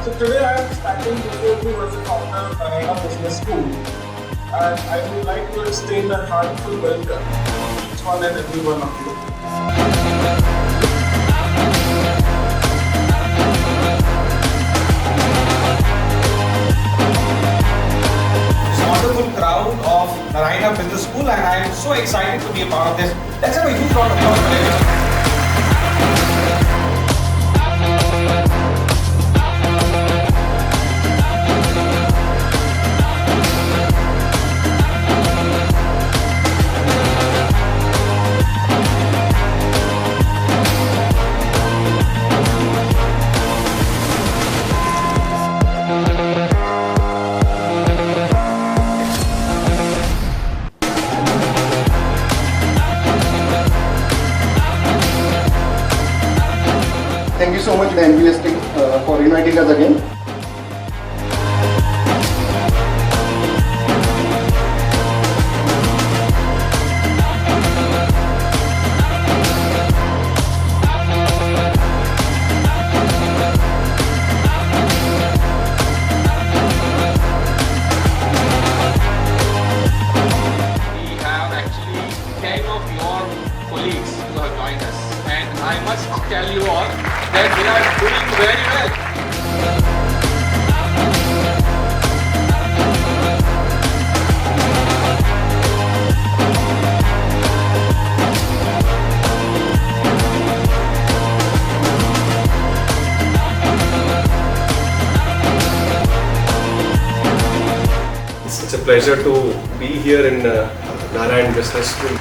So today I am standing before you as a founder of Narayana Business School, and I would like to extend a heartfelt welcome to each one and every one of you. Wonderful crowd of Narayana Business School, and I am so excited to be a part of this. Let's have a huge round of applause for everyone. Thank you so much, the NBS team, for inviting us again. We have actually 10 of your colleagues who have joined us, and I must tell you all that they are doing very well. It's a pleasure to be here in Narayana Business School.